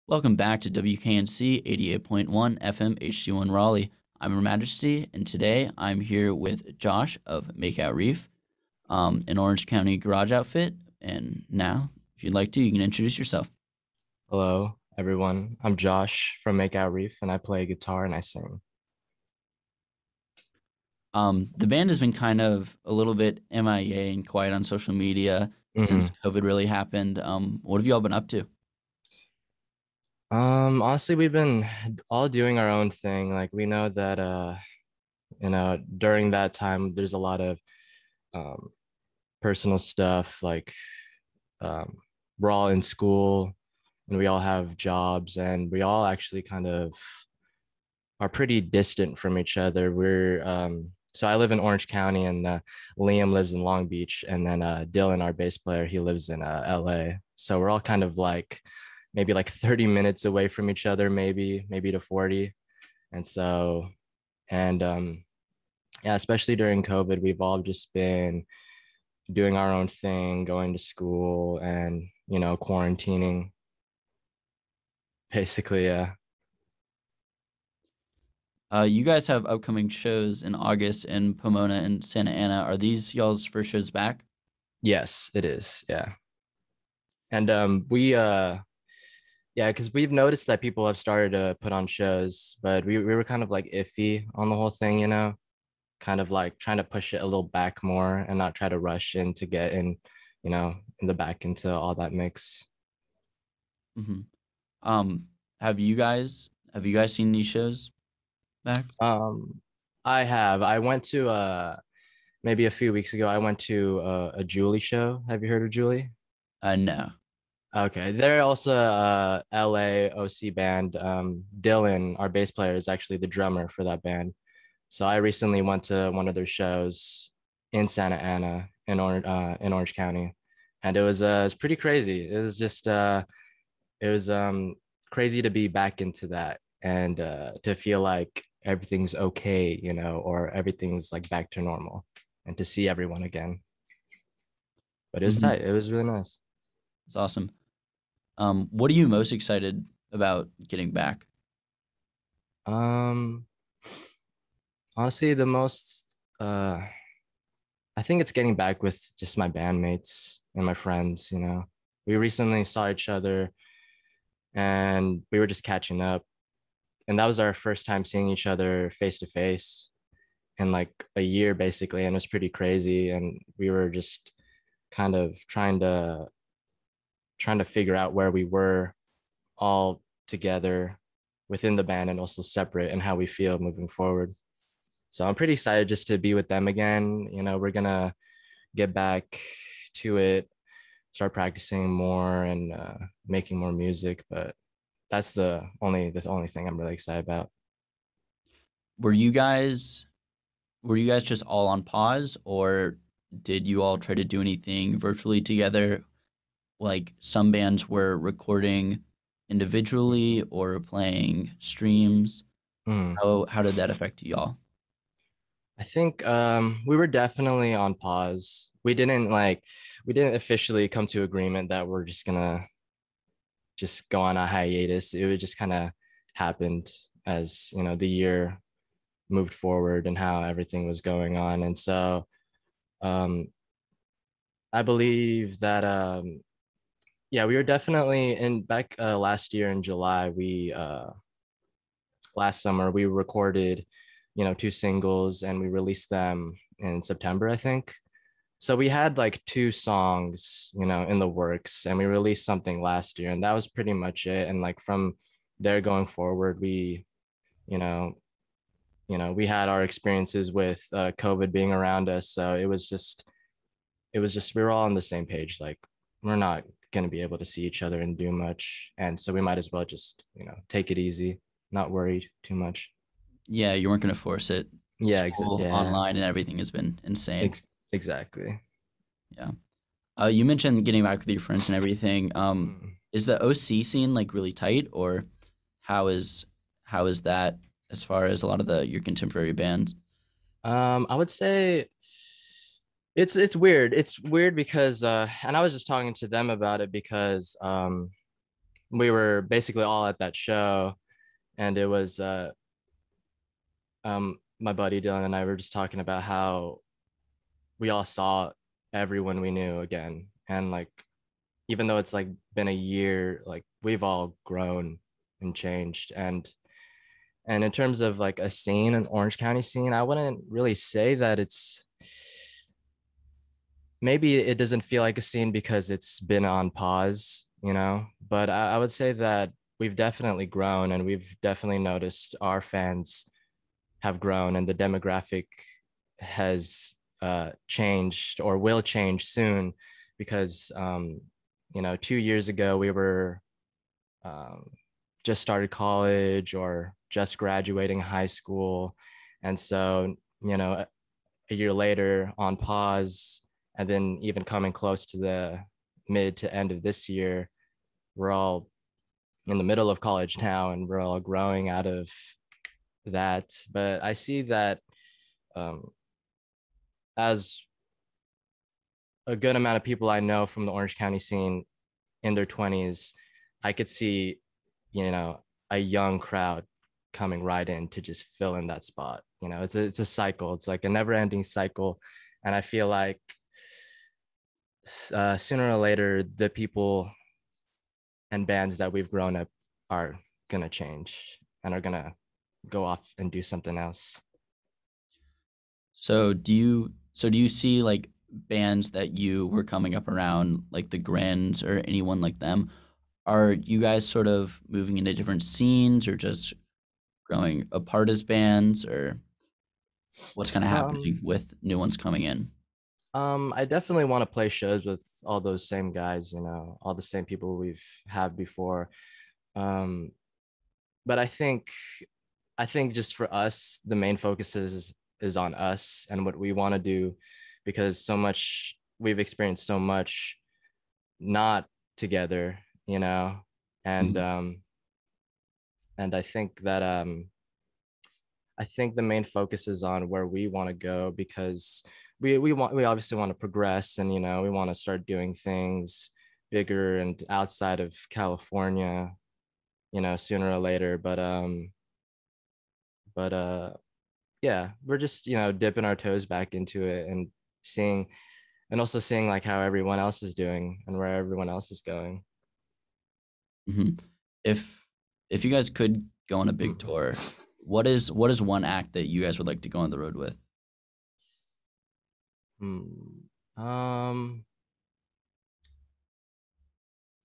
Welcome back to WKNC 88.1 FM HD1 Raleigh. I'm Her Majesty, and today I'm here with Josh of Makeout Reef, an Orange County garage outfit. And now, if you'd like to, you can introduce yourself. Hello, everyone. I'm Josh from Makeout Reef, and I play guitar and I sing. The band has been kind of a little bit MIA and quiet on social media since hmm COVID really happened. What have you all been up to? Honestly, we've been all doing our own thing. Like we know that during that time there's a lot of um personal stuff, like um we're all in school and we all have jobs and we all actually kind of are pretty distant from each other. We're so I live in Orange County and Liam lives in Long Beach, and then Dylan, our bass player, he lives in LA. So we're all kind of like maybe like 30 minutes away from each other, maybe to 40. And so and yeah, especially during COVID, we've all just been doing our own thing, going to school and quarantining basically. Yeah. You guys have upcoming shows in August in Pomona and Santa Ana. Are these y'all's first shows back? Yes, it is. Yeah. And we yeah, because we've noticed that people have started to put on shows, but we were kind of like iffy on the whole thing, kind of like trying to push it a little back more and not try to rush in to get in the back into all that mix. hmm Um, have you guys seen these shows back? Um, I went to maybe a few weeks ago, I went to a Julie show. Have you heard of Julie? No. Okay, they're also a LA OC band. Dylan, our bass player, is actually the drummer for that band. So I recently went to one of their shows in Santa Ana in Orange County, and it was pretty crazy. It was crazy to be back into that and to feel like everything's okay, or everything's like back to normal, and to see everyone again. But it was hmm tight. It was really nice. It's awesome. What are you most excited about getting back? Um, Honestly, the most I think it's getting back with just my bandmates and my friends. We recently saw each other and we were just catching up. And that was our first time seeing each other face to face in like a year, basically. And it was pretty crazy. And we were just kind of trying to figure out where we were all together within the band and also separate and how we feel moving forward. So I'm pretty excited just to be with them again. We're gonna get back to it, start practicing more and making more music. But that's the only thing I'm really excited about. Were you guys were you guys just all on pause, or did you all try to do anything virtually together? Like some bands were recording individually or playing streams. Hmm. How did that affect y'all? I think we were definitely on pause. We didn't officially come to agreement that we're just gonna just go on a hiatus. It would just kind of happened as the year moved forward and how everything was going on. And so um, I believe that yeah, we were definitely in back last year in July. We last summer we recorded, two singles and we released them in September, I think. So we had like two songs, in the works, and we released something last year, and that was pretty much it. And like from there going forward, you know, we had our experiences with COVID being around us, so it was just we were all on the same page. Like we're not going to be able to see each other and do much, and so we might as well just take it easy, not worry too much. Yeah, you weren't gonna force it. Yeah, School yeah, online and everything has been insane. exactly. Yeah. You mentioned getting back with your friends and everything. Mm. Is the OC scene like really tight, or how is how is that as far as a lot of the your contemporary bands? I would say it's weird. It's weird because and I was just talking to them about it because we were basically all at that show, and it was my buddy Dylan and I were just talking about how we all saw everyone we knew again, and like even though it's like been a year, like we've all grown and changed. And in terms of like a scene, an Orange County scene, I wouldn't really say that it's, maybe it doesn't feel like a scene because it's been on pause, you know, but I would say that we've definitely grown, and we've definitely noticed our fans have grown, and the demographic has changed or will change soon, because you know, 2 years ago we were um, just started college or just graduating high school, and so, you know, a year later on pause, and then even coming close to the mid to end of this year, we're all in the middle of college now, and we're all growing out of that. But I see that um, as a good amount of people I know from the Orange County scene in their 20s, I could see, you know, a young crowd coming right in to just fill in that spot. You know, it's a cycle. It's like a never ending cycle, and I feel like sooner or later the people and bands that we've grown up are gonna change and are gonna go off and do something else. So do you see like bands that you were coming up around, like the Grins or anyone like them? Are you guys sort of moving into different scenes or just growing apart as bands, or what's kind of Um, happening with new ones coming in? I definitely want to play shows with all those same guys, you know, all the same people we've had before. Um, but I think just for us, the main focus is on us and what we want to do, because so much we've experienced so much not together, you know, and Mhm. um, and I think the main focus is on where we want to go, because we obviously want to progress, and you know, we want to start doing things bigger and outside of California, you know, sooner or later. But yeah, we're just, you know, dipping our toes back into it and seeing, and also seeing like how everyone else is doing and where everyone else is going. Mhm. If if you guys could go on a big Mhm. tour, what is one act that you guys would like to go on the road with? Hmm.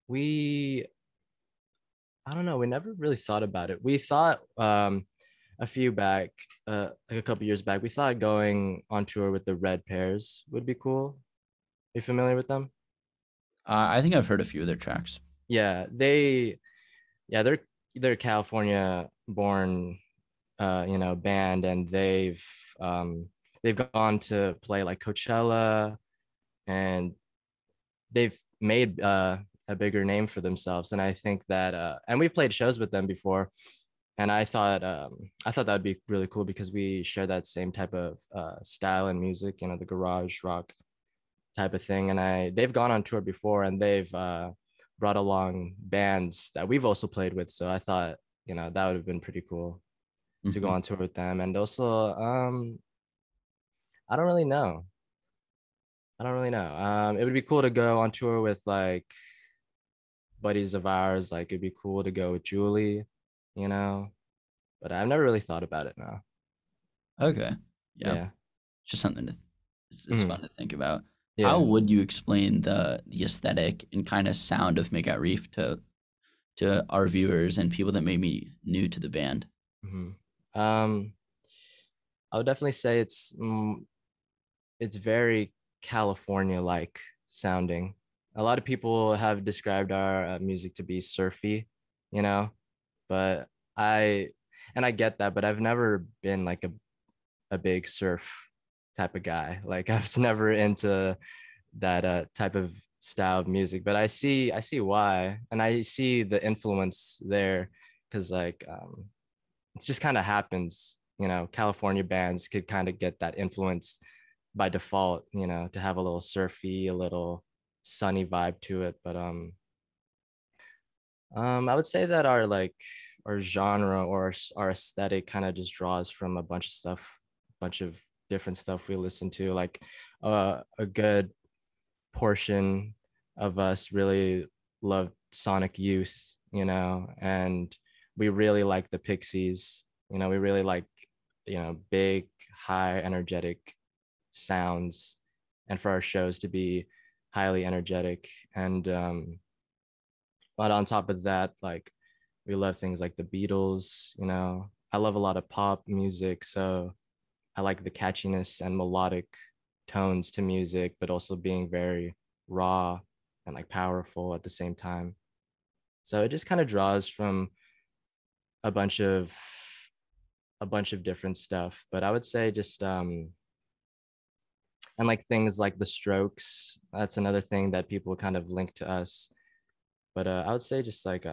We I don't know. We never really thought about it. We thought a few back, like a couple years back, we thought going on tour with the Red Pears would be cool. Are you familiar with them? I think I've heard a few of their tracks. Yeah, yeah, they're California born, you know, band, and they've gone to play like Coachella, and they've made a bigger name for themselves. And I think that and we've played shows with them before, and I thought that would be really cool because we share that same type of style and music, you know, the garage rock type of thing. And they've gone on tour before, and they've brought along bands that we've also played with. So I thought, you know, that would have been pretty cool to go Mhm. on tour with them. And also, I don't really know. I don't really know. It would be cool to go on tour with like buddies of ours. Like it'd be cool to go with Julie, you know. But I've never really thought about it now. Okay. Yeah. Yeah. Just something it's Mhm. fun to think about. How Yeah. would you explain the aesthetic and kind of sound of Make Out Reef to our viewers and people that may be new to the band? Mhm. Um, I would definitely say it's very California like sounding. A lot of people have described our music to be surfy, you know, but I and I get that, but I've never been like a big surf type of guy. Like I was never into that type of style of music, but I see why, and I see the influence there, because like it just kind of happens, you know. California bands could kind of get that influence by default, you know, to have a little surfy, a little sunny vibe to it. But I would say that our genre or our aesthetic kind of just draws from a bunch of stuff, a bunch of different stuff we listen to. Like a good portion of us really love Sonic Youth, and we really like the Pixies. We really like, big, high, energetic sounds, and for our shows to be highly energetic. And but on top of that, like we love things like the Beatles. I love a lot of pop music, so I like the catchiness and melodic tones to music, but also being very raw and like powerful at the same time. So it just kind of draws from a bunch of a bunch of different stuff. But I would say just and like things like the Strokes, that's another thing that people kind of link to us. But I would say just like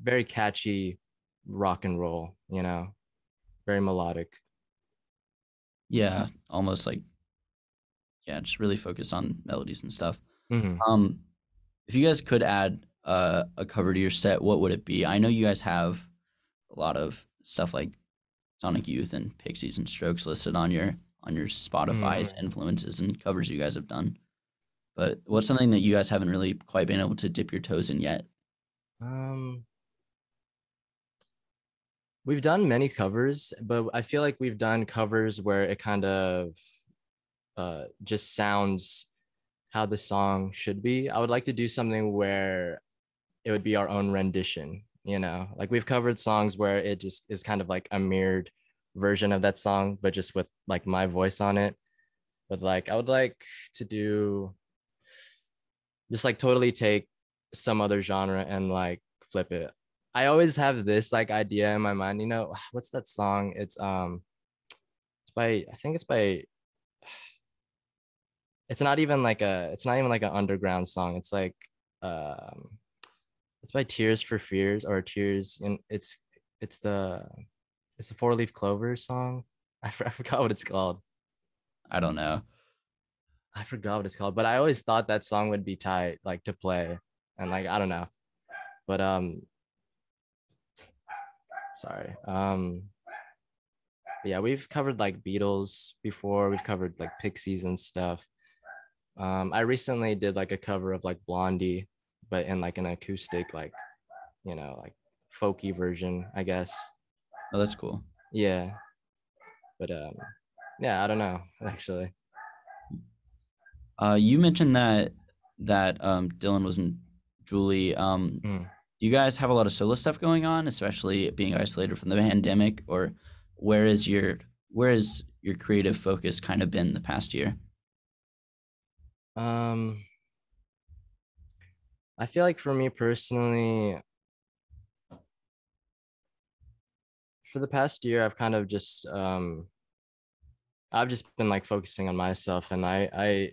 very catchy rock and roll, very melodic. Yeah, almost like yeah, just really focus on melodies and stuff. Hmm. Um, if you guys could add a cover to your set, what would it be? I know you guys have a lot of stuff like Sonic Youth and Pixies and Strokes listed on your Spotify's Hmm. influences and covers you guys have done. But what's something that you guys haven't really quite been able to dip your toes in yet? Um, we've done many covers, but I feel like we've done covers where it kind of just sounds how the song should be. I would like to do something where it would be our own rendition, like we've covered songs where it just is kind of like a mirrored version of that song, but just with like my voice on it. But like I would like to do just like totally take some other genre and like flip it. I always have this like idea in my mind, what's that song? It's by I think it's not even like an underground song. Um it's by Tears for Fears, or Tears in it's the it's the Four Leaf Clover song. I forgot what it's called. I don't know. I forgot what it's called, but I always thought that song would be tight, like to play. And like I don't know. But sorry. Yeah, we've covered like Beatles before. We've covered like Pixies and stuff. I recently did like a cover of like Blondie, but in like an acoustic, like folky version, I guess. Oh, that's cool. Yeah, but yeah, I don't know actually. You mentioned that Dylan was in Julie. Mm. Do you guys have a lot of solo stuff going on, especially being isolated from the pandemic, or where is your where is your creative focus kind of been the past year? Um, I feel like for me personally, for the past year, I've just been like focusing on myself, and I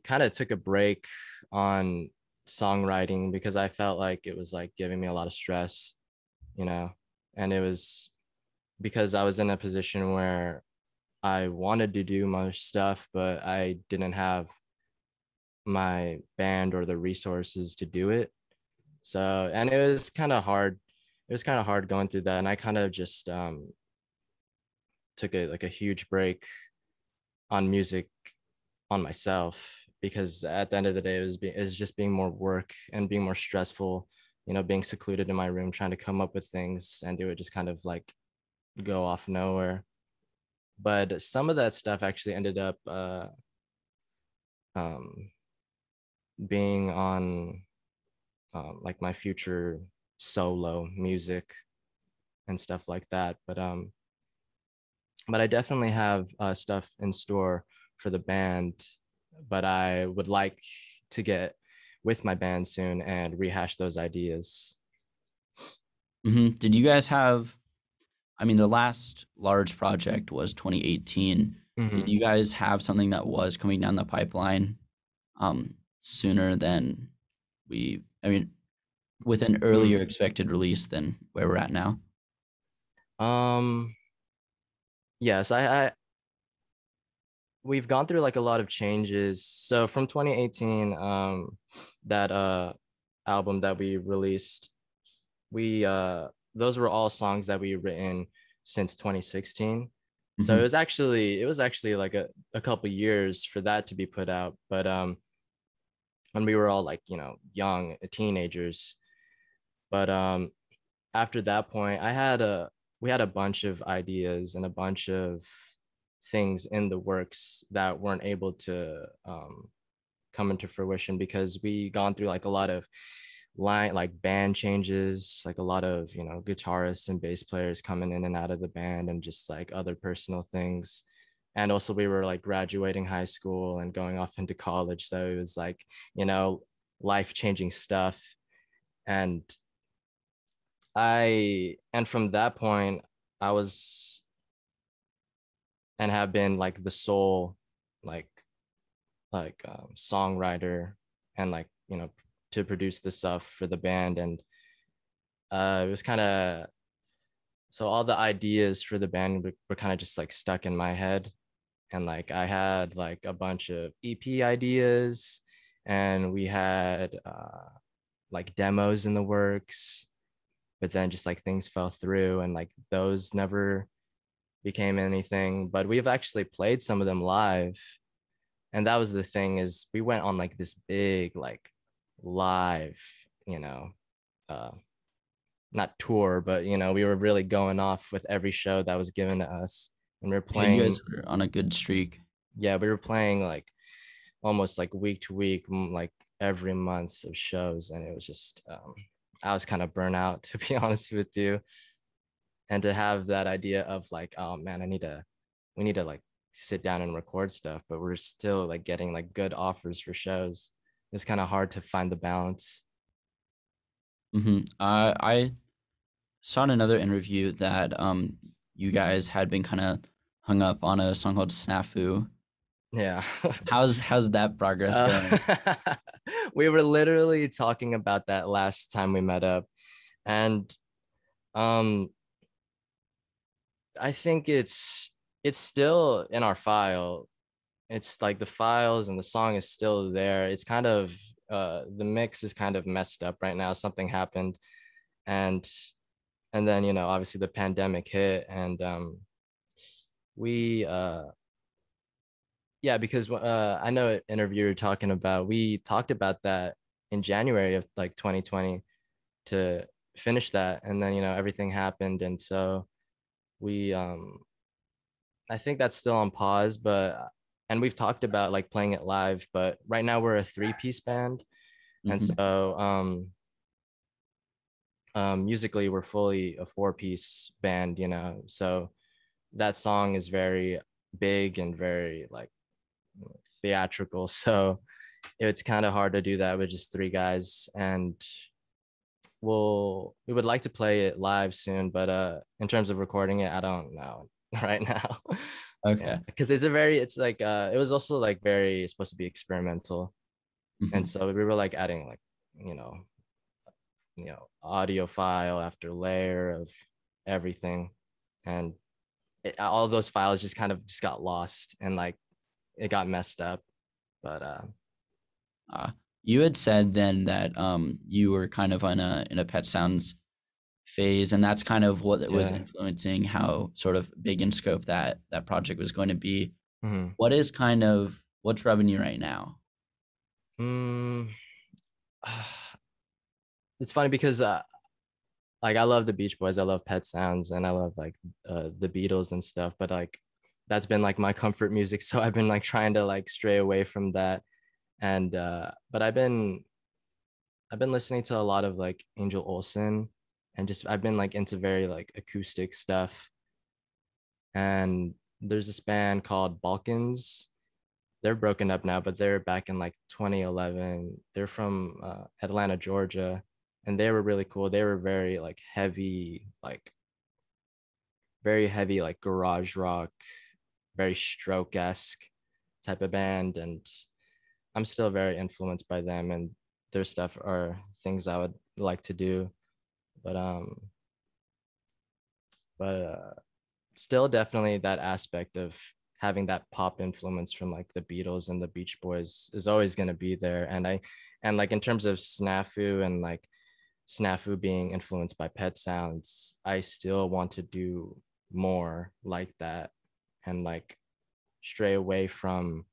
kind of took a break on songwriting because I felt like it was like giving me a lot of stress, you know, and it was because I was in a position where I wanted to do more stuff, but I didn't have my band or the resources to do it. So, and it was kind of hard. It was kind of hard going through that, and I kind of just took a huge break on music on myself because at the end of the day, it was just being more work and being more stressful. Being secluded in my room, trying to come up with things, and it would just kind of like go off nowhere. But some of that stuff actually ended up um, being on like my future solo music and stuff like that. But I definitely have stuff in store for the band. But I would like to get with my band soon and rehash those ideas. Did you guys have? I mean, the last large project was 2018. Did Hmm. you guys have something that was coming down the pipeline sooner than we? I mean, with an earlier expected release than where we're at now? Um, yes, we've gone through like a lot of changes. So from 2018, that album that we released, we those were all songs that we written since 2016. So Hmm. it was actually like a couple years for that to be put out. But when we were all like, you know, young teenagers. But after that point, we had a bunch of ideas and a bunch of things in the works that weren't able to come into fruition because we gone through like a lot of line like band changes, like a lot of, you know, guitarists and bass players coming in and out of the band and just like other personal things. And also we were like graduating high school and going off into college, so it was like, you know, life changing stuff. And and from that point, I was and have been like the sole like songwriter and like, you know, to produce the stuff for the band. And it was kind of, so all the ideas for the band were kind of just like stuck in my head. And like I had like a bunch of EP ideas, and we had like demos in the works, but then just like things fell through and like those never became anything. But we've actually played some of them live. And that was the thing, is we went on like this big like live, you know, uh not tour, but you know, we were really going off with every show that was given to us. And we were Yeah, you guys playing, were on a good streak. yeah, we were playing like almost like week to week, like every month of shows. And it was just I was kind of burnt out to be honest with you. And to have that idea of like, oh man, we need to like sit down and record stuff, but we're still like getting like good offers for shows. It's kind of hard to find the balance. I saw in another interview that you guys had been kind of hung up on a song called Snafu. Yeah. How's that progress uh, going? we were literally talking about that last time we met up. And um I think it's still in our file. It's like the files and the song is still there. It's kind of the mix is kind of messed up right now. Something happened. and and then, you know, obviously the pandemic hit. And we yeah, because I know an interview you're talking about, we talked about that in January of like 2020 to finish that. And then, you know, everything happened. And so we I think that's still on pause. But and we've talked about like playing it live, but right now we're a three-piece band. And Hmm. so musically we're fully a four-piece band, you know. So that song is very big and very like theatrical. So it's kind of hard to do that with just three guys. And we would like to play it live soon, but in terms of recording it, I don't know right now. Yeah, Okay. because it's like it was also like very supposed to be experimental. And Hmm. so we were like adding like, you know, audio file after layer of everything. And all of those files just kind of just got lost and like it got messed up. But Uh, you had said then that you were kind of in a Pet Sounds phase, and that's kind of what was yeah. influencing how sort of big in scope that project was going to be. Mhm. What's revenue right now? Mm, it's funny because like I love the Beach Boys, I love Pet Sounds, and I love like the Beatles and stuff. But like that's been like my comfort music, so I've been like trying to like stray away from that. And but I've been listening to a lot of like Angel Olsen, and just I've been like into very like acoustic stuff. And there's this band called Balkans. They're broken up now, but they're back in like 2011. They're from Atlanta, Georgia, and they were really cool. They were very heavy, like garage rock, very stroke-esque type of band. And I'm still very influenced by them, and their stuff are things I would like to do. But but still definitely that aspect of having that pop influence from like the Beatles and the Beach Boys is always going to be there. And like in terms of Snafu and like Snafu being influenced by Pet Sounds, I still want to do more like that and like stray away from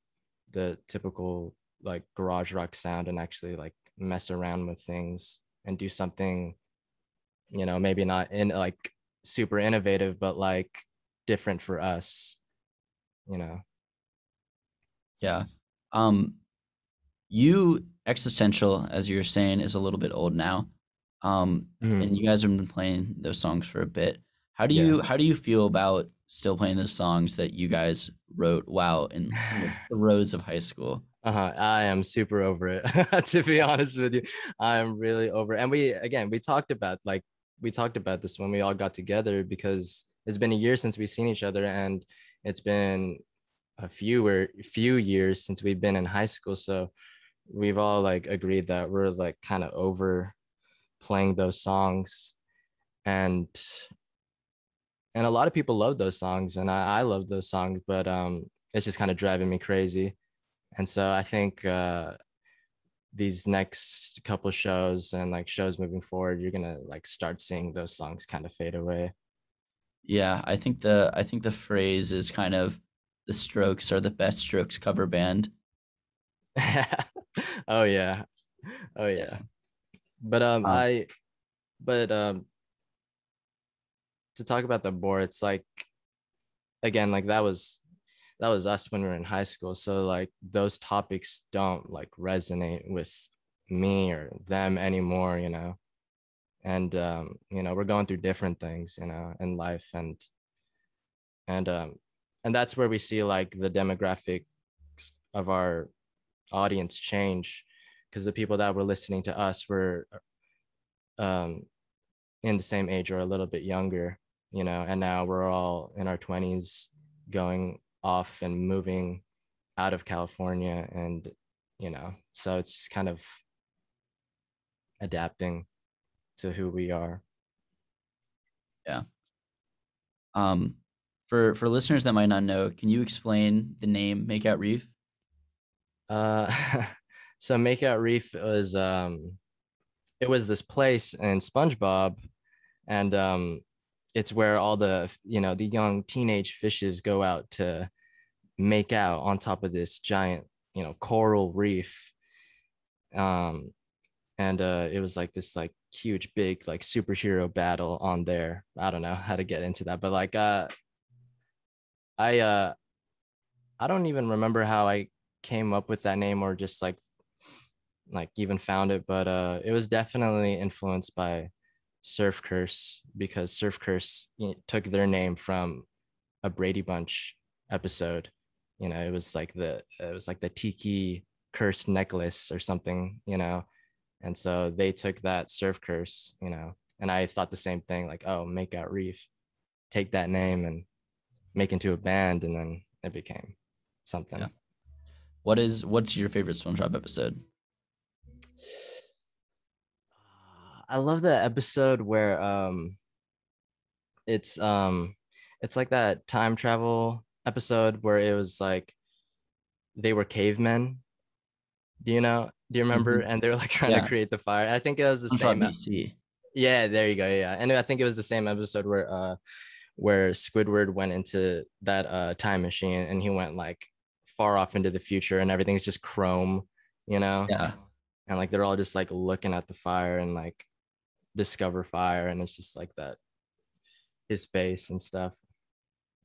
the typical like garage rock sound and actually like mess around with things and do something, maybe not in like super innovative, but like different for us, you know. Yeah. Um, you Existential, as you were saying, is a little bit old now. Mhm. And you guys have been playing those songs for a bit. Yeah. How do you feel about still playing those songs that you guys wrote while in the throes of high school? I am super over it. To be honest with you, I'm really over it. And we talked about this when we all got together because it's been a year since we've seen each other, and it's been a few years since we've been in high school. So we've all like agreed that we're like kind of over playing those songs, and a lot of people love those songs, and I love those songs, but it's just kind of driving me crazy. And so I think these next couple shows and like shows moving forward, you're gonna like start seeing those songs kind of fade away. Yeah, I think the phrase is kind of the Strokes are the best Strokes cover band. Oh yeah, oh Yeah. yeah. But Um, but to talk about the board, it's like again, like that was us when we were in high school. So like those topics don't like resonate with me or them anymore, and we're going through different things, in life, and and that's where we see like the demographics of our audience change, because the people that were listening to us were um in the same age or a little bit younger, and now we're all in our 20s going off and moving out of California, and so it's just kind of adapting to who we are. yeah. Um, for listeners that might not know, can you explain the name Makeout Reef? uh so Makeout Reef was it was this place in SpongeBob, and it's where all the young teenage fishes go out to make out on top of this giant coral reef. um and it was like this like huge big like superhero battle on there. I don't know how to get into that, but like I uh I don't even remember how I came up with that name or just like even found it, but it was definitely influenced by Surf Curse, because Surf Curse took their name from a Brady Bunch episode. It was like the tiki curse necklace or something, and so they took that Surf Curse, and I thought the same thing, like, oh, Makeout Reef, take that name and make into a band, and then it became Yeah. something. What's your favorite SpongeBob episode? I love the episode where it's it's like that time travel episode where it was like they were cavemen. Do you remember? Mhm. And they were like trying to Yeah, create the fire. I think it was the SpongeBob same. BC. Yeah, there you go. Yeah. And I think it was the same episode where Squidward went into that time machine, and he went like far off into the future, and everything's just chrome, you know? Yeah, And like they're all just like looking at the fire and like discover fire, and it's just like that, his face and stuff.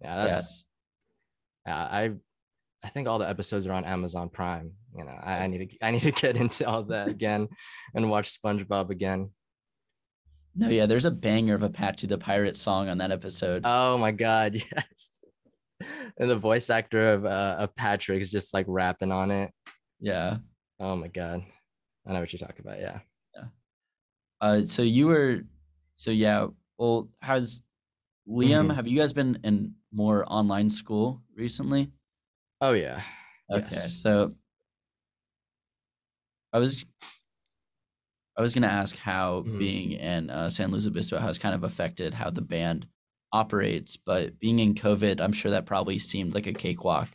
Yeah, yeah. yeah, I think all the episodes are on Amazon Prime. I need to get into all that again and watch SpongeBob again. No, yeah. There's a banger of Apache the Pirate song on that episode. Oh my god, yes. And the voice actor of Patrick is just like rapping on it. Yeah, Oh my god. I know what you're talking about. Yeah. yeah. So you were, so yeah. Well, has Liam? Mhm. Have you guys been in more online school recently? Oh yeah. Okay, Yes. so I was I was gonna ask how Mhm. being in San Luis Obispo has kind of affected how the band operates, but being in COVID, I'm sure that probably seemed like a cakewalk.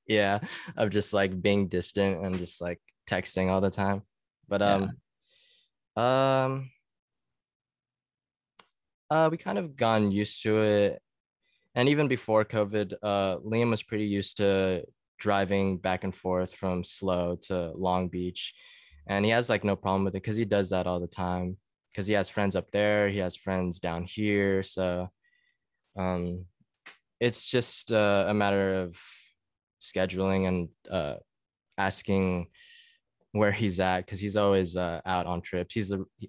Yeah, of just like being distant and just like texting all the time. But Yeah. um we kind of gotten used to it. And even before COVID, Liam was pretty used to driving back and forth from Slow to Long Beach. And he has like no problem with it because he does that all the time. Because he has friends up there, he has friends down here. So um it's just a matter of scheduling and asking where he's at because he's always out on trips.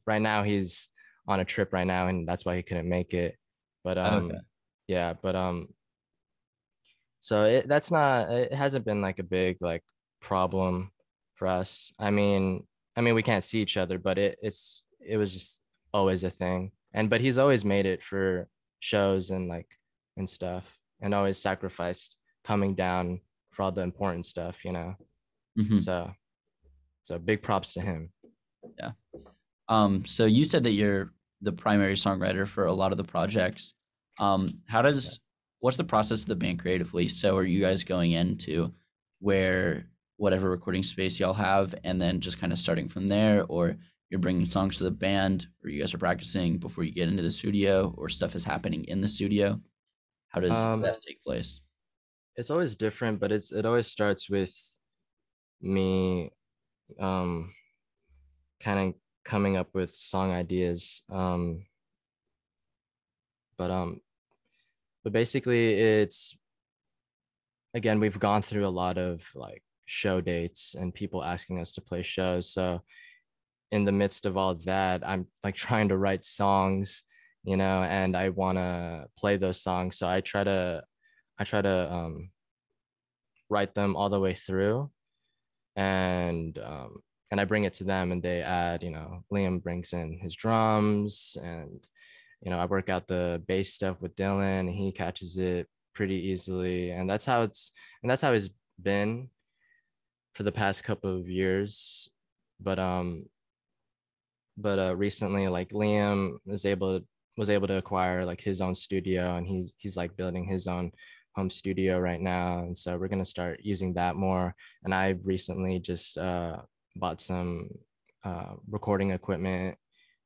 Right now he's on a trip right now, and that's why he couldn't make it. But Okay. yeah, but so it hasn't been like a big like problem for us. I mean we can't see each other, but it was just always a thing. And but he's always made it for shows and like and stuff, and always sacrificed coming down for all the important stuff, you know. Hmm. So so big props to him. Yeah. So you said that you're the primary songwriter for a lot of the projects. How does what's the process of the band creatively? So are you guys going into where whatever recording space y'all have, and then just kind of starting from there, or you're bringing songs to the band, or you guys are practicing before you get into the studio, or stuff is happening in the studio? How does Um, that take place? it's always different, but it always starts with me um kind of coming up with song ideas. But but basically it's again we've gone through a lot of like show dates and people asking us to play shows. So in the midst of all that, I'm like trying to write songs, you know, and I want to play those songs. So I try to write them all the way through, and and I bring it to them, and they add, you know, Liam brings in his drums, and you know, I work out the bass stuff with Dylan, and he catches it pretty easily, and that's how it's been for the past couple of years. But recently, like Liam was able to acquire like his own studio, and he's like building his own home studio right now, and so we're gonna start using that more. And I recently just bought some recording equipment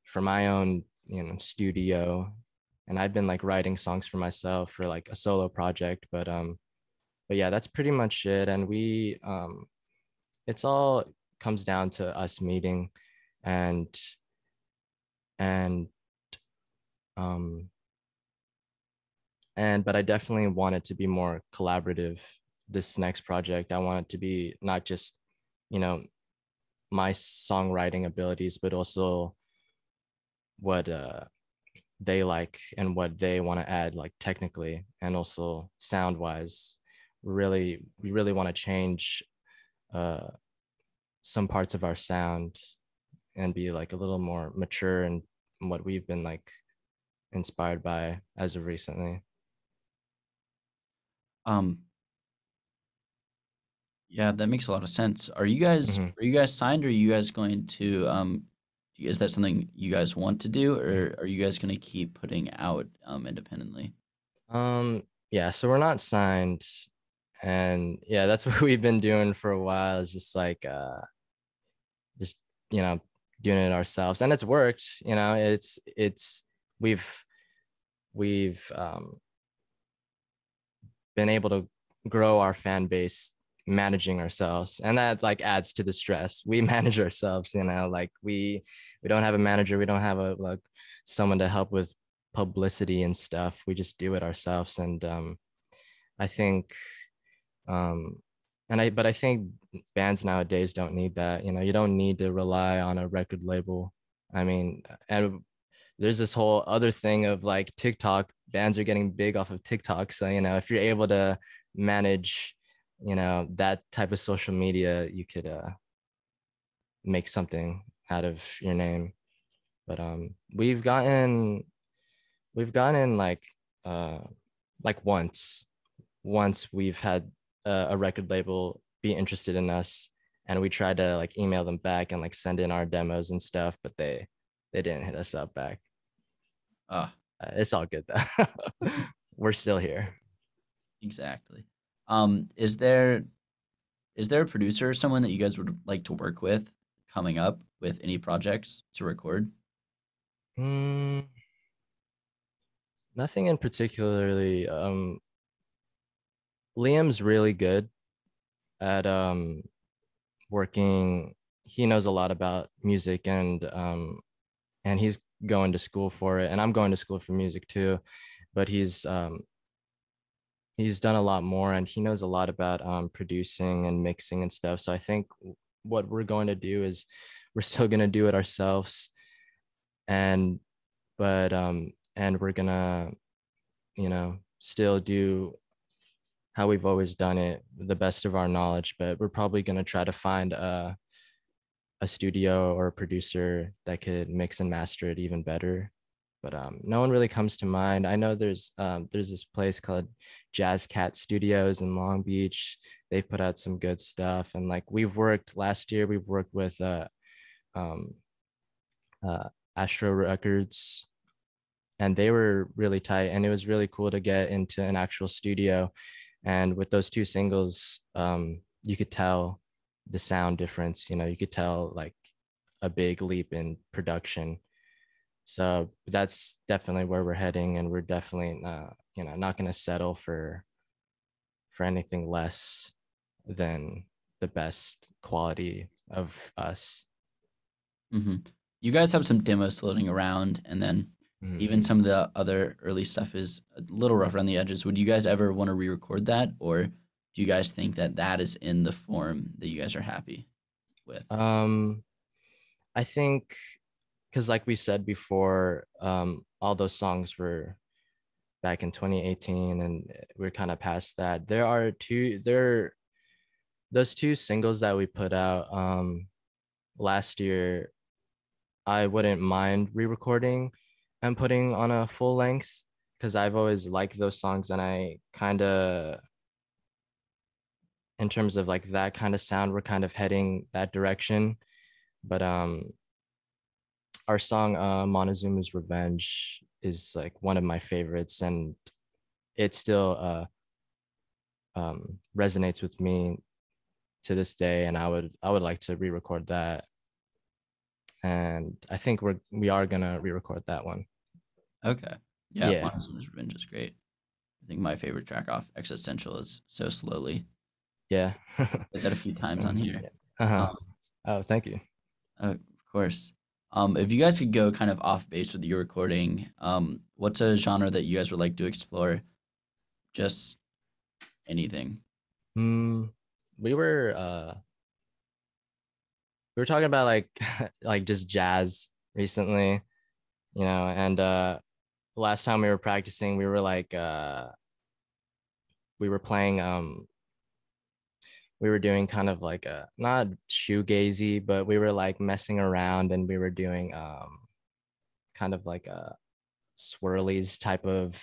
for my own, you know, studio, and I've been like writing songs for myself for like a solo project. But yeah, that's pretty much it. And we it's all comes down to us meeting, and and um and but I definitely want it to be more collaborative. This next project, I want it to be not just, you know, my songwriting abilities, but also what they like and what they want to add, like technically and also sound wise. We really want to change uh some parts of our sound and be like a little more mature and what we've been like inspired by as of recently. Um, yeah, that makes a lot of sense. Mhm. Are you guys signed, or are you guys going to is that something you guys want to do, or are you guys going to keep putting out independently? Yeah, so we're not signed, and yeah, that's what we've been doing for a while, is just like just, you know, doing it ourselves, and it's worked, you know. It's we've we've been able to grow our fan base managing ourselves, and that like adds to the stress. We manage ourselves, you know, like we don't have a manager, we don't have a like someone to help with publicity and stuff. We just do it ourselves. And I think um but I think bands nowadays don't need that, you know. You don't need to rely on a record label. I mean, and there's this whole other thing of like TikTok. Bands are getting big off of TikTok. So, you know, if you're able to manage, you know, that type of social media, you could make something out of your name. But we've gotten uh like once we've had a record label be interested in us, and we tried to like email them back and like send in our demos and stuff, but they didn't hit us up back. Ah. It's all good though. We're still here. Exactly. Is there a producer or someone that you guys would like to work with coming up with any projects to record? Mm, nothing in particularly. Liam's really good at working. He knows a lot about music, and he's going to school for it, and I'm going to school for music too. But he's done a lot more, and he knows a lot about producing and mixing and stuff. So I think what we're going to do is we're still going to do it ourselves, and and we're gonna, still do how we've always done it, the best of our knowledge. But we're probably gonna try to find a studio or a producer that could mix and master it even better. But no one really comes to mind. I know there's this place called Jazz Cat Studios in Long Beach. They've put out some good stuff, and like we've worked last year, we've worked with um, uh, Astro Records, and they were really tight, and it was really cool to get into an actual studio. And with those two singles, you could tell the sound difference. You could tell like a big leap in production. So that's definitely where we're heading, and we're definitely not going to settle for anything less than the best quality of us. Hmm. You guys have some demos floating around, and then Mhm. even some of the other early stuff is a little rough around the edges. Would you guys ever want to re-record that, or do you guys think that that is in the form that you guys are happy with? Um, I think because like we said before, all those songs were back in 2018, and we're kind of past that. There those two singles that we put out last year, I wouldn't mind re-recording and putting on a full length, because I've always liked those songs, and I kind of, in terms of like that kind of sound, we're kind of heading that direction. But our song Montezuma's Revenge is like one of my favorites, and it still resonates with me to this day, and I would like to re-record that, and I think we are gonna re-record that one. Okay. Yeah, Yeah. Montezuma's Revenge is great. I think my favorite track off Existential is So Slowly. Yeah. Said that a few times on here. Yeah. Uh-huh. Um, Oh, thank you. of course. If you guys could go kind of off base with your recording, what's a genre that you guys would like to explore? Just anything. Hmm. We were we were talking about like like just jazz recently, and last time we were practicing, we were like we were playing we were doing kind of like a not shoegazy, but we were like messing around, and we were doing kind of like a swirlies type of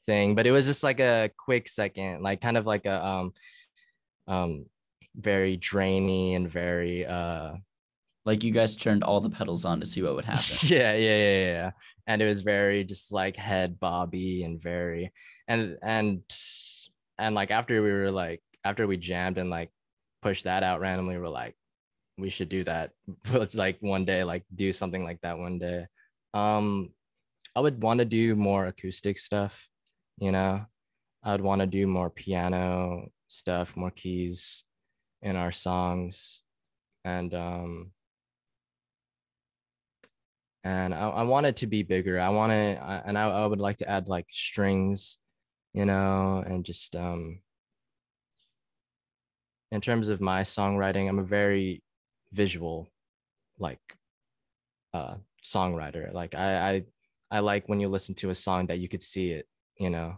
thing, but it was just like a quick second, like kind of like a um very drainy and very Like you guys turned all the pedals on to see what would happen. yeah. And it was very just like head bobby and very and and and like after we jammed and like pushed that out randomly, we're like, we should do that. Let's like one day like do something like that one day. um I would want to do more acoustic stuff, you know. I would want to do more piano stuff, more keys in our songs. And I want it to be bigger. I would like to add like strings, and just in terms of my songwriting, I'm a very visual like uh songwriter. Like I like when you listen to a song that you could see it, you know,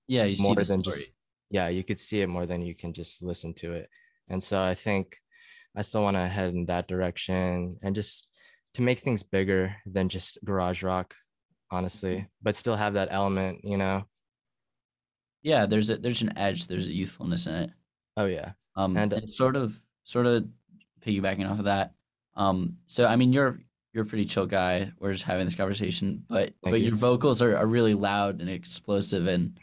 Yeah, you see more the than story. just, yeah, you could see it more than you can just listen to it. And so I think I still want to head in that direction, and just to make things bigger than just garage rock, honestly, but still have that element, Yeah, there's an edge, there's a youthfulness in it. Oh yeah. And And sort of piggybacking off of that. So I mean, you're you're a pretty chill guy. We're just having this conversation, Thank but you. your vocals are really loud and explosive and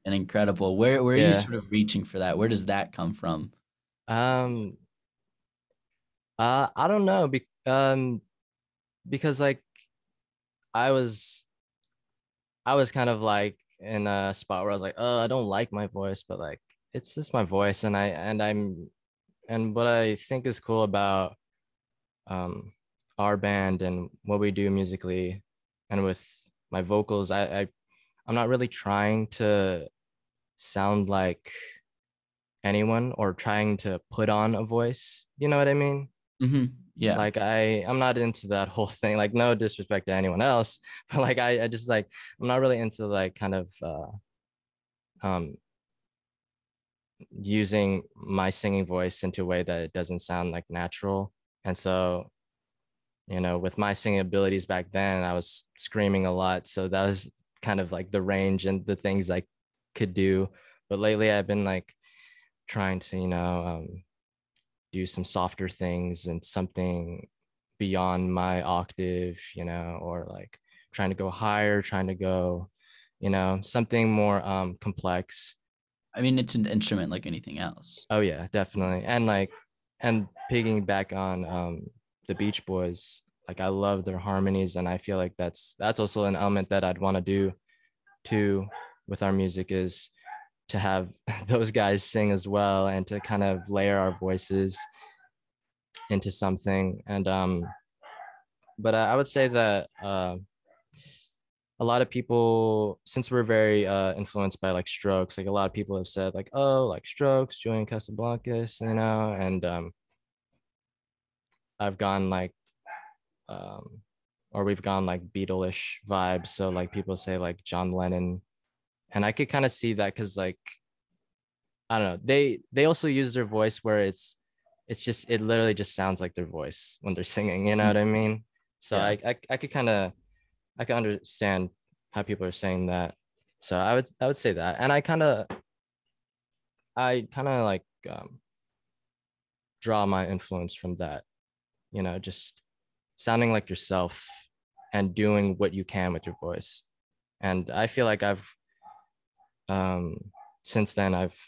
incredible. Where are you Yeah. sort of reaching for that? Where does that come from? Um, I don't know. Because like I was I was kind of like in a spot where I was like, oh, I don't like my voice, but like it's just my voice, and what I think is cool about um our band and what we do musically and with my vocals, I'm not really trying to sound like anyone or trying to put on a voice. You know what I mean? Hmm. Yeah. Like I'm not into that whole thing. Like no disrespect to anyone else, but like I just like I'm not really into like kind of um using my singing voice into a way that it doesn't sound like natural. And so, with my singing abilities back then, I was screaming a lot. So that was kind of like the range and the things I could do. But lately I've been like trying to, do some softer things and something beyond my octave, or like trying to go higher, trying to go, something more complex. I mean, it's an instrument like anything else. Oh yeah, definitely. And piggyback on the Beach Boys, like I love their harmonies, and I feel like that's also an element that I'd want to do too with our music, is to have those guys sing as well and to kind of layer our voices into something. And but I would say that a lot of people, since we're very influenced by like Strokes, like a lot of people have said like, oh, like Strokes, Julian Casablancas, and I've gone like um or we've gone like Beatle-ish vibes. So like people say like John Lennon, and I could kind of see that because like I don't know, they also use their voice where it's just it literally just sounds like their voice when they're singing, you know what I mean? So Yeah. I could kind of I can understand how people are saying that. So I would say that. And I kind of like draw my influence from that, just sounding like yourself and doing what you can with your voice. And I feel like um since then I've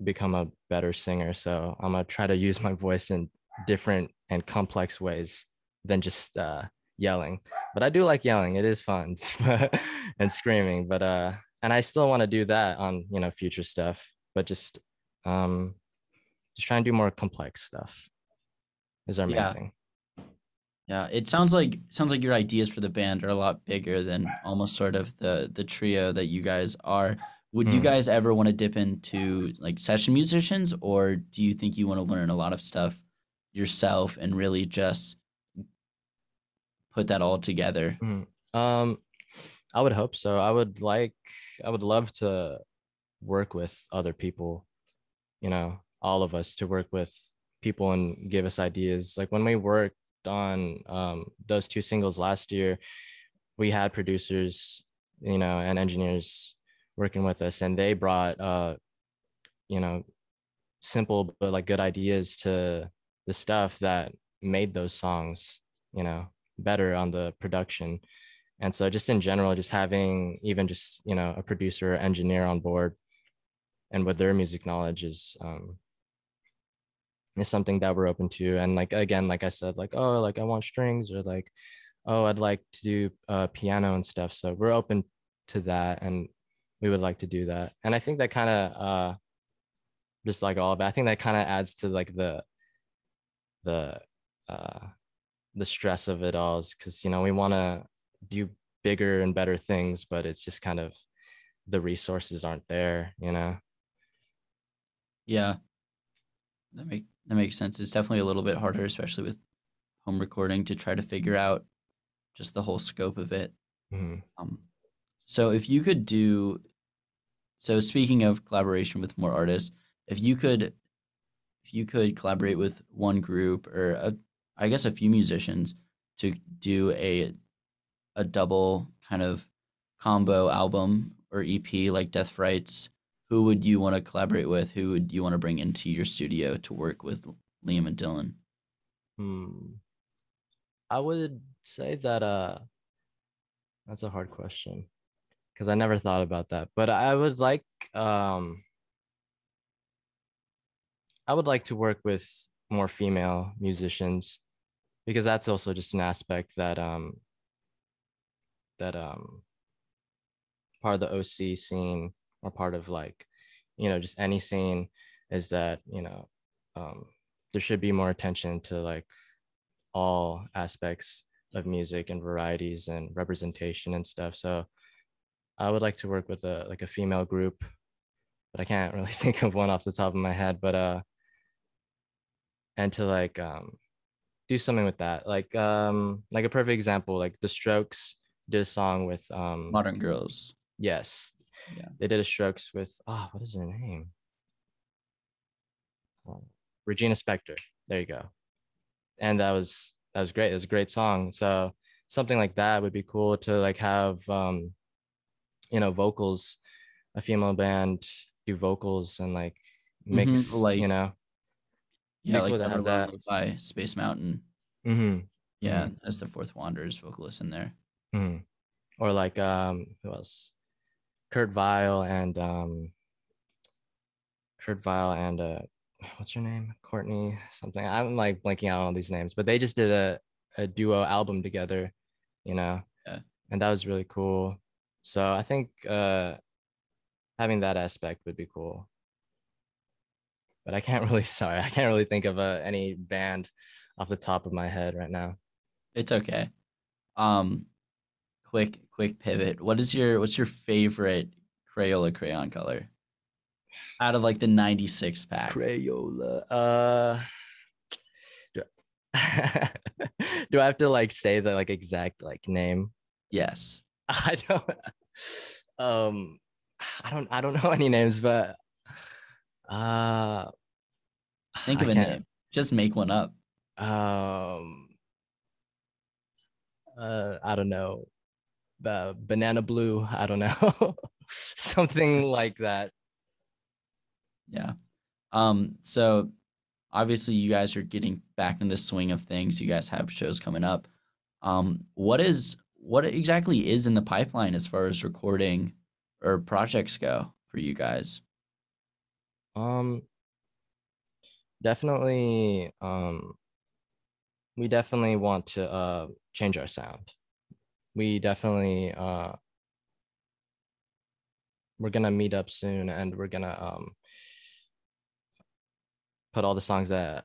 become a better singer. So I'm gonna try to use my voice in different and complex ways than just yelling. But I do like yelling. It is fun and screaming. But and I still want to do that on, future stuff. But um just try and do more complex stuff is our main Yeah. thing. Yeah. It sounds like your ideas for the band are a lot bigger than almost sort of the trio that you guys are. Would you Mm. guys ever want to dip into like session musicians, or do you think you want to learn a lot of stuff yourself and really just put that all together? Mm. Um, I would hope so. I would love to work with other people, all of us to work with people and give us ideas. Like when we worked on those two singles last year, we had producers, and engineers working with us, and they brought you know, simple but like good ideas to the stuff that made those songs, better on the production. And so just in general, just having even just, a producer or engineer on board and with their music knowledge is something that we're open to. And like again, like I said, like, oh, like I want strings, or like, oh, I'd like to do piano and stuff. So we're open to that, and we would like to do that. And I think that kind of just like all of it, I think that kind of adds to like the uh the stress of it all, is because we want to do bigger and better things, but it's just kind of the resources aren't there. Yeah, that makes sense. It's definitely a little bit harder, especially with home recording, to try to figure out just the whole scope of it. Mhm. Um, so if you could do, so speaking of collaboration with more artists, if you could, if you could collaborate with one group or I guess a few musicians to do a double kind of combo album or EP like Death Frights, who would you want to collaborate with? Who would you want to bring into your studio to work with Liam and Dylan? Hmm. I would. say that that's a hard question because I never thought about that. But um I would like to work with more female musicians because that's also just an aspect that part of the OC scene or part of like, just any scene is that, um there should be more attention to like all aspects of music and varieties and representation and stuff. So I would like to work with a female group, but I can't really think of one off the top of my head. But and to like do something with that. Like a perfect example, like The Strokes did a song with Modern Girls. yes, Yeah. they did a Strokes with what is her name? Regina Spektor. There you go. And that was great. It was a great song. So something like that would be cool to like have vocals, a female band do vocals and like mix, Like it'd yeah, be like cool to have Everlong that. by Space Mountain. Mm-hmm. Yeah, Mm-hmm. as the Fourth Wanderers vocalist in there. Mm-hmm. Or like who else? Kurt Vile and what's her name? Courtney something. I'm like blanking out on all these names, but they just did a duo album together, you know, Yeah. and that was really cool. So I think having that aspect would be cool. But I can't really, sorry, I can't really think of any band off the top of my head right now. It's okay. Um, quick pivot. What's your favorite Crayola crayon color out of like the 96 pack? Crayola. Do, do I have to like say the like exact like name? Yes. I don't um I don't know any names, but uh Think I of a can't name. Just make one up. um I don't know. Banana blue, I don't know. Something like that. Yeah. So obviously you guys are getting back in the swing of things. You guys have shows coming up. What exactly is in the pipeline as far as recording or projects go for you guys? Um definitely we definitely want to change our sound. We definitely we're gonna meet up soon and we're gonna put all the songs that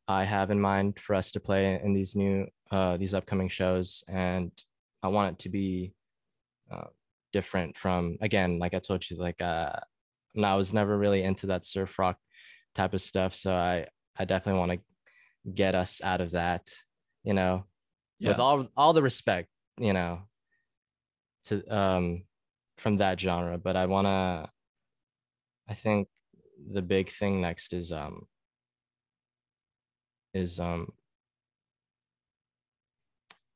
I have in mind for us to play in these upcoming shows, and I want it to be uh, different from, again, like I told you, like I was never really into that surf rock type of stuff, so I definitely want to get us out of that, you know, with Yeah. all the respect, you know, to from that genre, but I think the big thing next is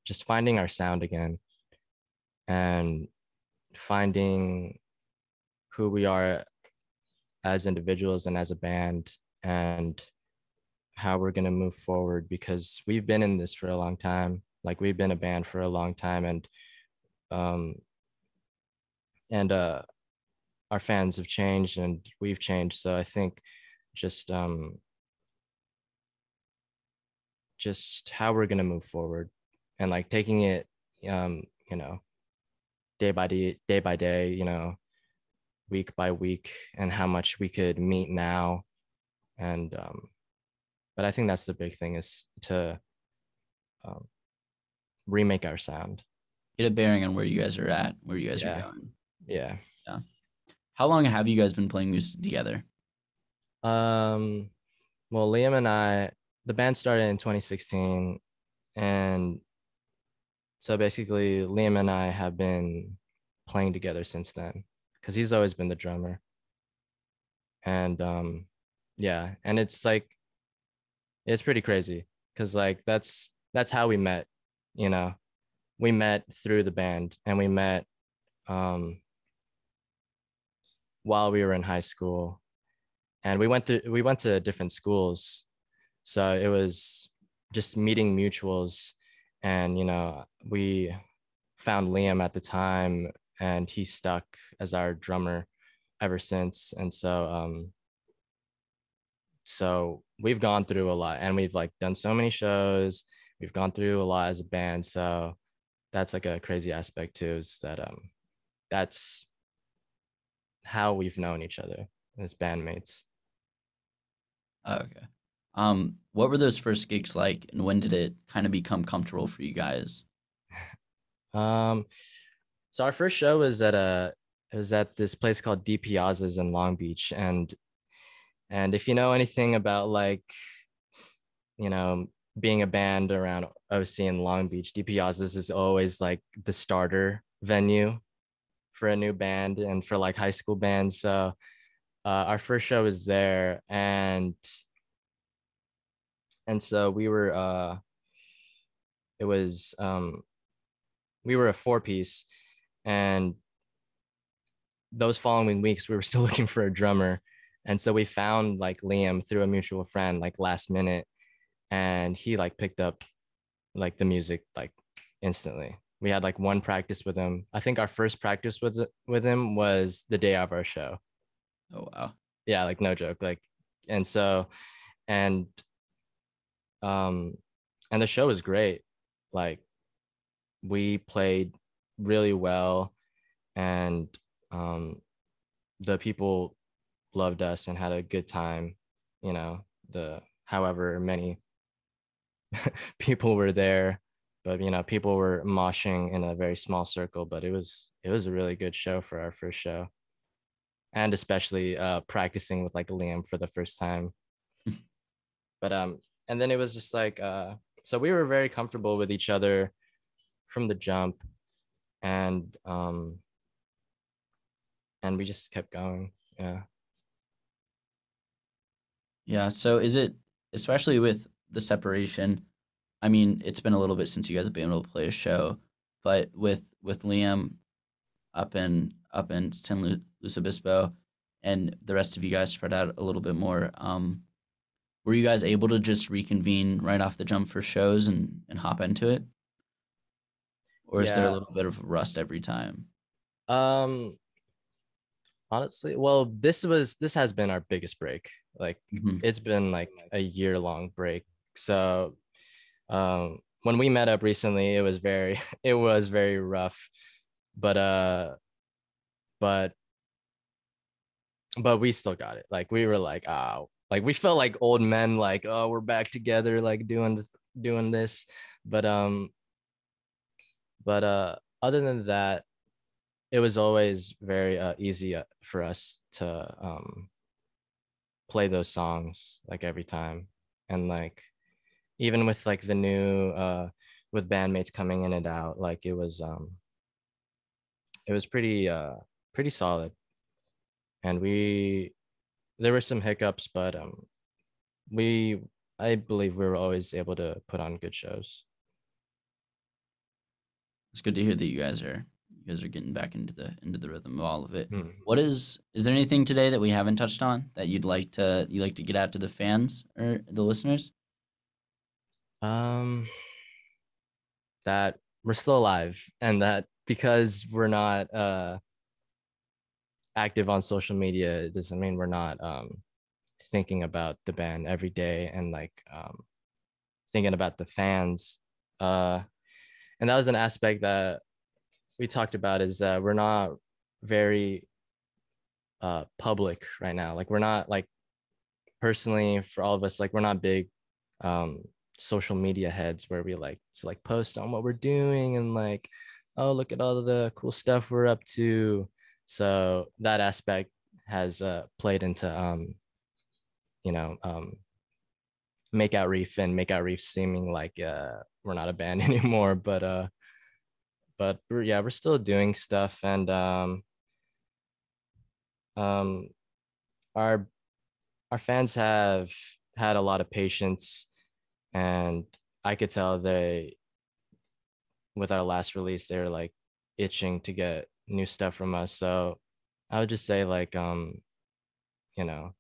just finding our sound again and finding who we are as individuals and as a band and how we're going to move forward because we've been in this for a long time, like we've been a band for a long time, um and our fans have changed and we've changed, so I think just just how we're going to move forward and like taking it um you know day by day, week by week, and how much we could meet now. And but I think that's the big thing is to um, remake our sound. Get a bearing on where you guys are at, where you guys are Yeah, going. yeah. Yeah. How long have you guys been playing music together? um well, Liam and I, the band started in 2016, and so basically Liam and I have been playing together since then because he's always been the drummer. And yeah, and it's like it's pretty crazy because like that's how we met, you know. We met through the band, and we met um while we were in high school, and we went to different schools, so it was just meeting mutuals And we found Liam at the time, and he stuck as our drummer ever since. And so we've gone through a lot, and we've like done so many shows. We've gone through a lot as a band. So that's like a crazy aspect too, is that that's how we've known each other as bandmates. Oh, okay. What were those first gigs like, and when did it kind of become comfortable for you guys? Um, so our first show was at a it was at this place called D Piazza's in Long Beach, and if you know anything about like you know being a band around OC in Long Beach, D Piazza's is always like the starter venue for a new band and for like high school bands. So our first show was there, and so we were it was we were a four piece, and those following weeks we were still looking for a drummer, and so we found like Liam through a mutual friend like last minute, and he like picked up like the music like instantly. We had like one practice with him. I think our first practice with him was the day of our show. Oh wow. Yeah, like no joke. Like, and so and um and the show was great. Like we played really well, and um the people loved us and had a good time. The however many people were there, but people were moshing in a very small circle, but it was a really good show for our first show, and especially practicing with like Liam for the first time. But and then it was just like so we were very comfortable with each other from the jump, and we just kept going. Yeah. Yeah. So is it, especially with the separation? I mean, it's been a little bit since you guys have been able to play a show, but with Liam up in Luis Obispo, and the rest of you guys spread out a little bit more. Were you guys able to just reconvene right off the jump for shows and hop into it, or is there a Yeah. little bit of rust every time? um Honestly, well, this has been our biggest break. Like Hmm. it's been like a year long break. So when we met up recently, it was very it was very rough. But but but we still got it. Like we were like, oh, like we felt like old men, like, oh, we're back together, like doing this. But other than that, it was always very easy for us to play those songs like every time. And like even with like the new with bandmates coming in and out, like it was pretty solid. And we there were some hiccups, but we I believe we were always able to put on good shows. It's good to hear that you guys are getting back into the rhythm of all of it. Hmm. Is there anything today that we haven't touched on that you'd like to get out to the fans or the listeners? um that we're still alive, and that because we're not active on social media, it doesn't mean we're not thinking about the band every day, and like thinking about the fans. uh and that was an aspect that we talked about, is that we're not very public right now. Like we're not like, personally, for all of us, like we're not big um social media heads where we like to like post on what we're doing and like, oh, look at all the cool stuff we're up to. So that aspect has played into you know make out reef, and make out reef seeming like we're not a band anymore. But we're still doing stuff, and um our our fans have had a lot of patience, and I could tell they, with our last release, they're like itching to get new stuff from us. So I would just say like you know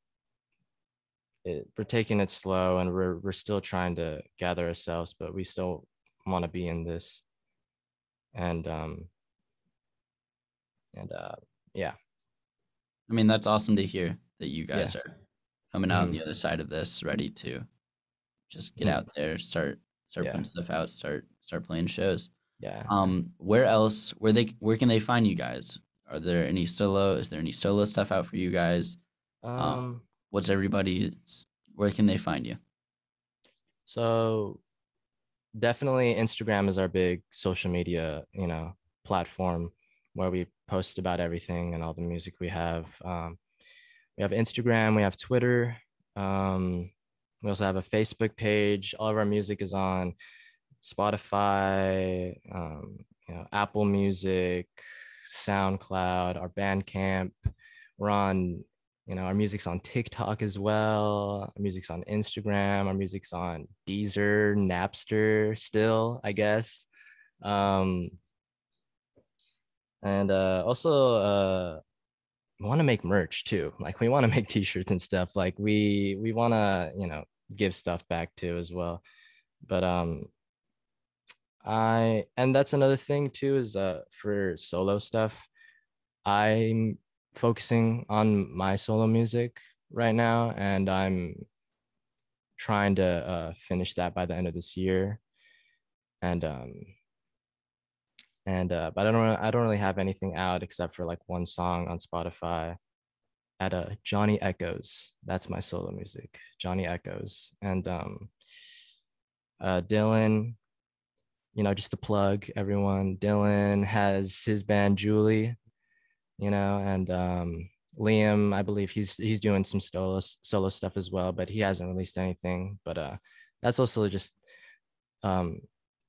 we're taking it slow, and we're still trying to gather ourselves, but we still want to be in this. And and yeah. I mean, that's awesome to hear that you Yeah. guys are coming out on Hmm. the other side of this, ready to just get Hmm. out there, start Yeah. putting stuff out, start playing shows. Yeah. Where else? Where can they find you guys? Are there any solo? Is there any solo stuff out for you guys? Um, Um, what's everybody's? Where can they find you? so definitely Instagram is our big social media, platform where we post about everything and all the music we have. We have Instagram, we have Twitter. We also have a Facebook page. All of our music is on Spotify, Apple Music, SoundCloud, our Bandcamp. We're on, our music's on TikTok as well. Our music's on Instagram. Our music's on Deezer, Napster, still, I guess. Um, and also, we want to make merch too. Like we want to make t-shirts and stuff. Like we want to, give stuff back too as well. But I and that's another thing too is for solo stuff, I'm focusing on my solo music right now, and I'm trying to finish that by the end of this year. And but I don't really have anything out except for like one song on Spotify at Johnny Echoes. That's my solo music, Johnny Echoes. And Dylan, just to plug everyone, Dylan has his band Julie, and Liam, I believe he's doing some solo stuff as well, but he hasn't released anything. But that's also just um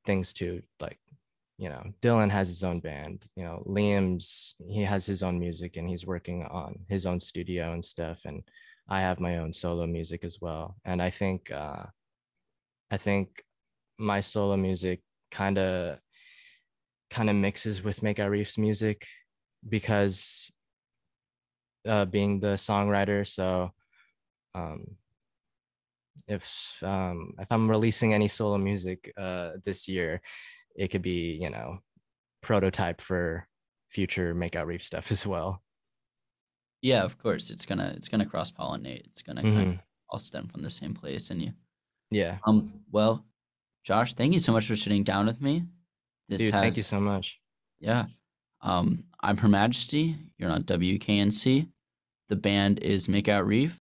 things to like, Dylan has his own band, he has his own music and he's working on his own studio and stuff. And I have my own solo music as well. And I think my solo music kind of mixes with Make Out Reef's music because being the songwriter. So um, if I'm releasing any solo music this year, it could be prototype for future Make Out Reef stuff as well. Yeah, of course. It's gonna cross pollinate. It's gonna kind of Hmm. all stem from the same place. And you, Yeah, well, Josh, thank you so much for sitting down with me. This dude, thank has, you so much. yeah. I'm Her Majesty. You're on WKNC. The band is Make Out Reef.